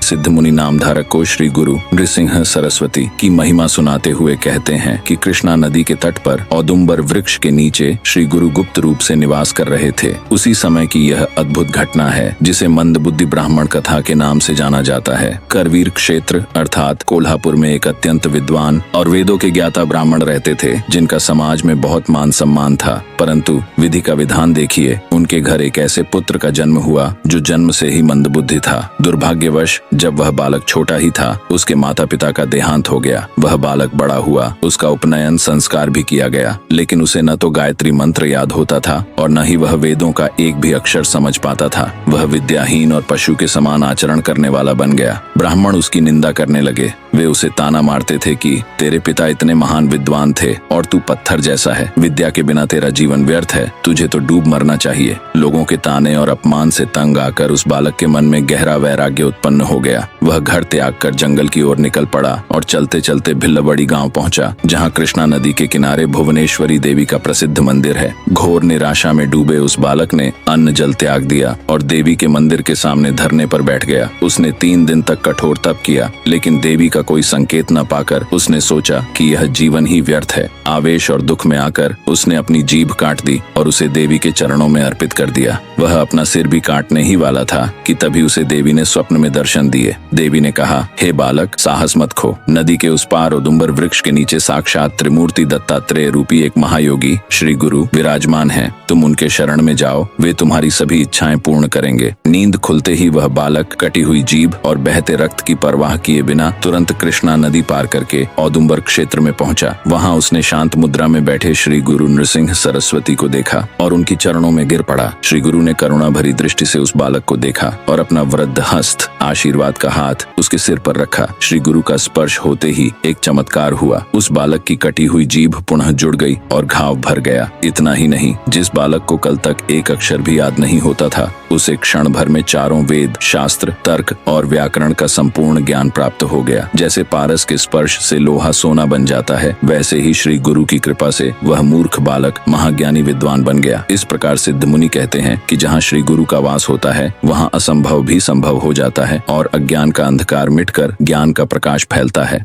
सिद्ध मुनि नामधारक को श्री गुरु नृसिंह सरस्वती की महिमा सुनाते हुए कहते हैं कि कृष्णा नदी के तट पर औदुंबर वृक्ष के नीचे श्री गुरु गुप्त रूप से निवास कर रहे थे। उसी समय की यह अद्भुत घटना है जिसे मंदबुद्धि ब्राह्मण कथा के नाम से जाना जाता है। करवीर क्षेत्र अर्थात कोल्हापुर में एक अत्यंत विद्वान और वेदों के ज्ञाता ब्राह्मण रहते थे, जिनका समाज में बहुत मान सम्मान था। परंतु विधि का विधान देखिए, उनके घर एक ऐसे पुत्र का जन्म हुआ जो जन्म से ही मंदबुद्धि था। दुर्भाग्यवश जब वह बालक छोटा ही था, उसके माता पिता का देहांत हो गया। वह बालक बड़ा हुआ, उसका उपनयन संस्कार भी किया गया, लेकिन उसे न तो गायत्री मंत्र याद होता था और न ही वह वेदों का एक भी अक्षर समझ पाता था। वह विद्याहीन और पशु के समान आचरण करने वाला बन गया। ब्राह्मण उसकी निंदा करने लगे। वे उसे ताना मारते थे कि तेरे पिता इतने महान विद्वान थे और तू पत्थर जैसा है। विद्या के बिना तेरा जीवन व्यर्थ है, तुझे तो डूब मरना चाहिए। लोगों के ताने और अपमान से तंग आकर उस बालक के मन में गहरा वैराग्य उत्पन्न हो गया। वह घर त्याग कर जंगल की ओर निकल पड़ा और चलते चलते भिल्लबड़ी गांव पहुंचा, जहां कृष्णा नदी के किनारे भुवनेश्वरी देवी का प्रसिद्ध मंदिर है। घोर निराशा में डूबे उस बालक ने अन्न जल त्याग दिया और देवी के मंदिर के सामने धरने पर बैठ गया। उसने 3 दिन तक कठोर तप किया, लेकिन देवी का कोई संकेत न पाकर उसने सोचा कि यह जीवन ही व्यर्थ है। आवेश और दुख में आकर उसने अपनी जीभ काट दी और उसे देवी के चरणों में अर्पित कर दिया। वह अपना सिर भी काटने ही वाला था कि तभी उसे देवी ने स्वप्न में दर्शन दिए। देवी ने कहा, हे बालक, साहस मत खो। नदी के उस पार औदुंबर वृक्ष के नीचे साक्षात त्रिमूर्ति दत्तात्रेय रूपी एक महायोगी श्री गुरु विराजमान है। तुम उनके शरण में जाओ, वे तुम्हारी सभी इच्छाएं पूर्ण करेंगे। नींद खुलते ही वह बालक कटी हुई जीभ और बहते रक्त की परवाह किए बिना तुरंत कृष्णा नदी पार करके औदुंबर क्षेत्र में पहुंचा। वहां उसने शांत मुद्रा में बैठे श्री गुरु नृसिंह सरस्वती को देखा और उनकी चरणों में गिर पड़ा। श्री गुरु ने करुणा भरी दृष्टि से उस बालक को देखा और अपना वृद्ध हस्त, आशीर्वाद का हाथ उसके सिर पर रखा। श्री गुरु का स्पर्श होते ही एक चमत्कार हुआ। उस बालक की कटी हुई जीभ पुनः जुड़ गई और घाव भर गया। इतना ही नहीं, जिस बालक को कल तक एक अक्षर भी याद नहीं होता था, उसे क्षण भर में चारों वेद, शास्त्र, तर्क और व्याकरण का संपूर्ण ज्ञान प्राप्त हो गया। जैसे पारस के स्पर्श से लोहा सोना बन जाता है, वैसे ही श्री गुरु की कृपा से वह मूर्ख बालक महाज्ञानी विद्वान बन गया। इस प्रकार सिद्ध मुनि कहते हैं कि जहाँ श्री गुरु का वास होता है, वहाँ असंभव भी संभव हो जाता है और अज्ञान का अंधकार मिटकर ज्ञान का प्रकाश फैलता है।